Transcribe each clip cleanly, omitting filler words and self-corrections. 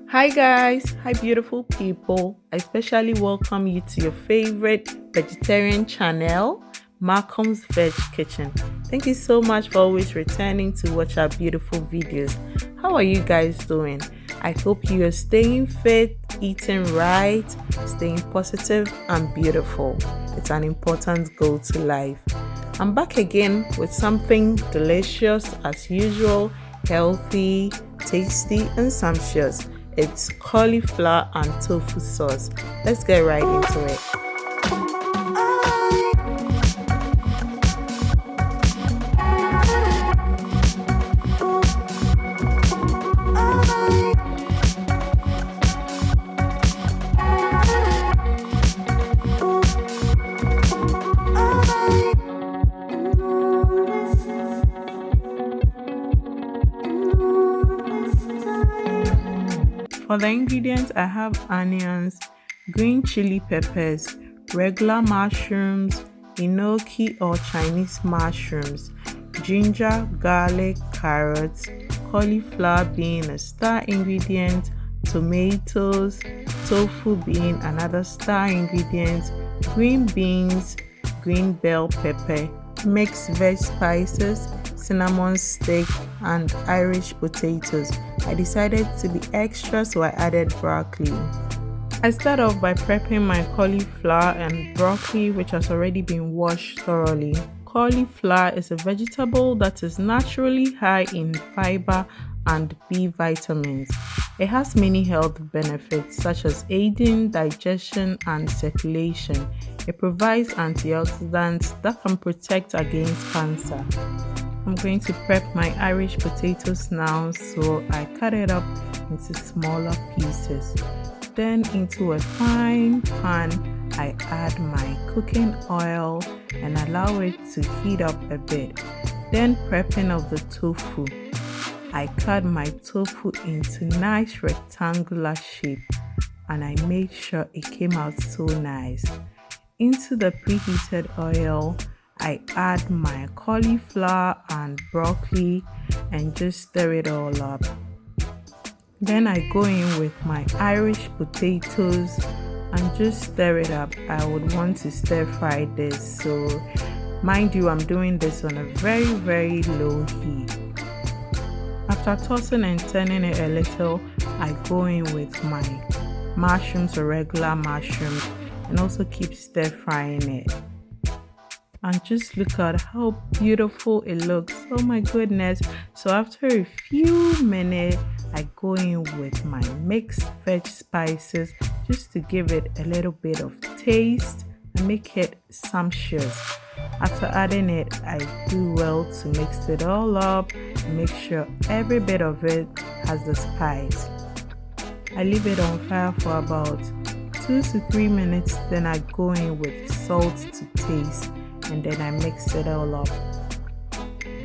Hi guys, hi beautiful people. I especially welcome you to your favorite vegetarian channel, Macoms Veg Kitchen. Thank you so much for always returning to watch our beautiful videos. How are you guys doing? I hope you are staying fit, eating right, staying positive and beautiful. It's an important goal to life. I'm back again with something delicious as usual, healthy, tasty and sumptuous. It's cauliflower and tofu sauce. Let's get right into it. For the ingredients, I have onions, green chili peppers, regular mushrooms, enoki or Chinese mushrooms, ginger, garlic, carrots, cauliflower being a star ingredient, tomatoes, tofu being another star ingredient, green beans, green bell pepper, mixed veg spices, cinnamon stick, and Irish potatoes. I decided to be extra, so I added broccoli. I start off by prepping my cauliflower and broccoli, which has already been washed thoroughly. Cauliflower is a vegetable that is naturally high in fiber and B vitamins. It has many health benefits such as aiding digestion and circulation. It provides antioxidants that can protect against cancer. I'm going to prep my Irish potatoes now, so I cut it up into smaller pieces. Then into a frying pan, I add my cooking oil and allow it to heat up a bit. Then prepping of the tofu. I cut my tofu into nice rectangular shape and I made sure it came out so nice. Into the preheated oil, I add my cauliflower and broccoli and just stir it all up. Then I go in with my Irish potatoes and just stir it up. I would want to stir fry this, so mind you, I'm doing this on a very low heat. After tossing and turning it a little, I go in with my mushrooms or regular mushrooms and also keep stir frying it. And just look at how beautiful it looks. Oh my goodness. So after a few minutes, I go in with my mixed veg spices just to give it a little bit of taste and make it sumptuous. After adding it, I do well to mix it all up and make sure every bit of it has the spice. I leave it on fire for about 2 to 3 minutes, then I go in with salt to taste and then I mix it all up.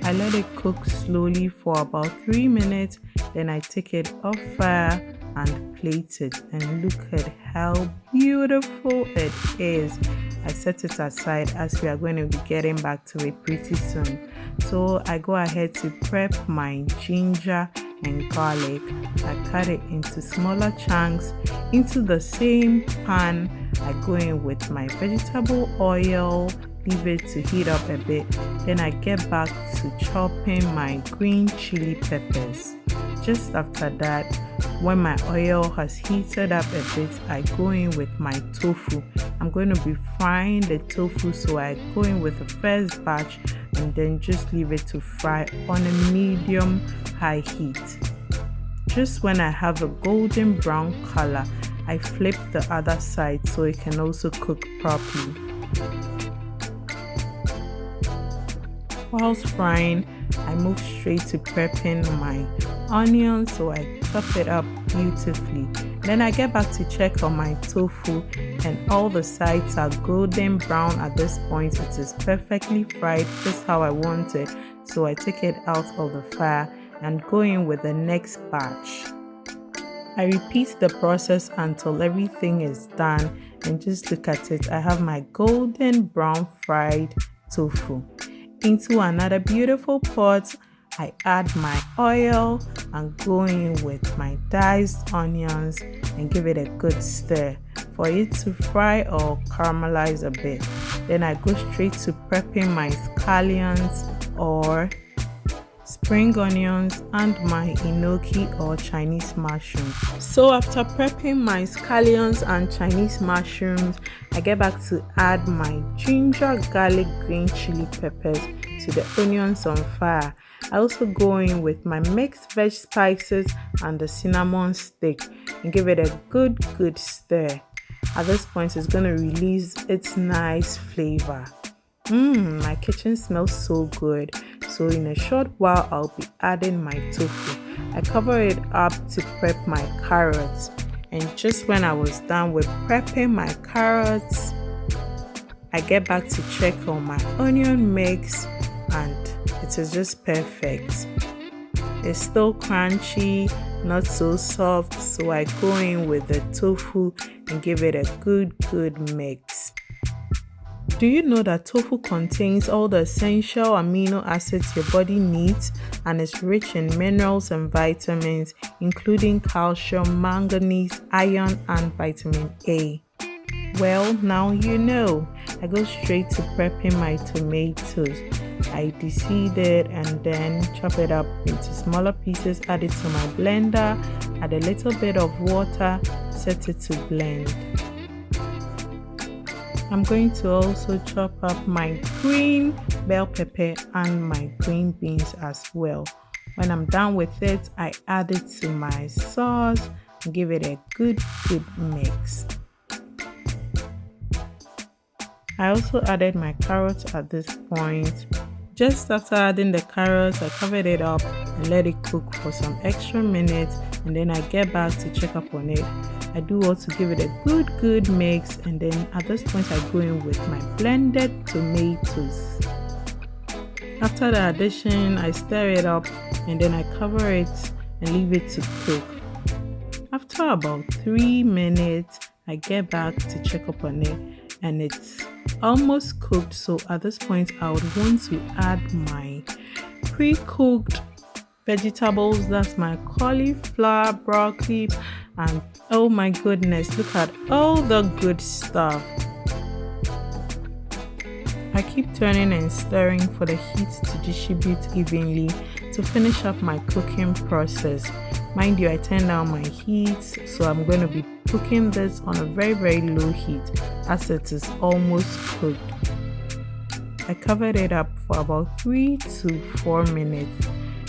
I let it cook slowly for about 3 minutes, then I take it off fire and plate it, and look at how beautiful it is. I set it aside as we are going to be getting back to it pretty soon. So I go ahead to prep my ginger and garlic. I cut it into smaller chunks. Into the same pan, I go in with my vegetable oil, leave it to heat up a bit. Then I get back to chopping my green chili peppers. Just after that, when my oil has heated up a bit, I go in with my tofu. I'm going to be frying the tofu, so I go in with the first batch and then just leave it to fry on a medium high heat. Just when I have a golden brown color, I flip the other side so it can also cook properly. Whilst frying, I move straight to prepping my onions, so I chop it up beautifully. Then I get back to check on my tofu and all the sides are golden brown at this point. It is perfectly fried just how I want it, so I take it out of the fire and go in with the next batch. I repeat the process until everything is done, and just look at it. I have my golden brown fried tofu. Into another beautiful pot, I add my oil and go in with my diced onions and give it a good stir for it to fry or caramelize a bit. Then I go straight to prepping my scallions or spring onions and my enoki or Chinese mushrooms. So after prepping my scallions and Chinese mushrooms, I get back to add my ginger, garlic, green chili peppers to the onions on fire. I also go in with my mixed veg spices and the cinnamon stick and give it a good stir. At this point, it's going to release its nice flavor. My kitchen smells so good. So in a short while, I'll be adding my tofu. I cover it up to prep my carrots. And just when I was done with prepping my carrots, I get back to check on my onion mix and it is just perfect. It's still crunchy, not so soft, so I go in with the tofu and give it a good mix. Do you know that tofu contains all the essential amino acids your body needs and is rich in minerals and vitamins, including calcium, manganese, iron, and vitamin A? Well, now you know. I go straight to prepping my tomatoes. I deseed it and then chop it up into smaller pieces, add it to my blender, add a little bit of water, set it to blend. I'm going to also chop up my green bell pepper and my green beans as well. When I'm done with it, I add it to my sauce and give it a good mix. I also added my carrots at this point. Just after adding the carrots, I covered it up and let it cook for some extra minutes, and then I get back to check up on it. I do also give it a good mix, and then at this point I go in with my blended tomatoes. After the addition, I stir it up and then I cover it and leave it to cook. After about 3 minutes, I get back to check up on it and it's almost cooked. So at this point I would want to add my pre-cooked vegetables. That's my cauliflower, broccoli, and oh my goodness, look at all the good stuff. I keep turning and stirring for the heat to distribute evenly to finish up my cooking process. Mind you, I turn down my heat, so I'm going to be cooking this on a very low heat as it is almost cooked. I covered it up for about 3 to 4 minutes,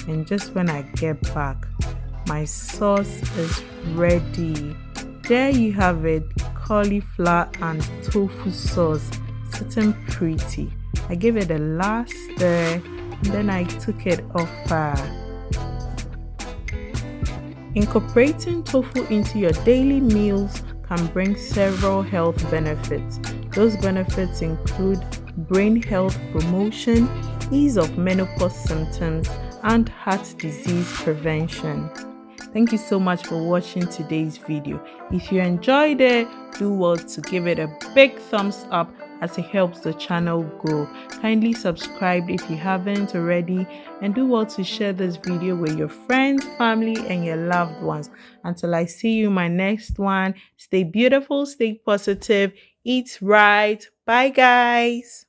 and just when I get back, my sauce is ready. There you have it, cauliflower and tofu sauce, sitting pretty. I gave it a last stir and then I took it off fire. Incorporating tofu into your daily meals can bring several health benefits. Those benefits include brain health promotion, ease of menopause symptoms, and heart disease prevention. Thank you so much for watching today's video. If you enjoyed it, do well to give it a big thumbs up as it helps the channel grow. Kindly subscribe if you haven't already, and do well to share this video with your friends, family, and your loved ones. Until I see you in my next one, stay beautiful, stay positive, eat right. Bye guys.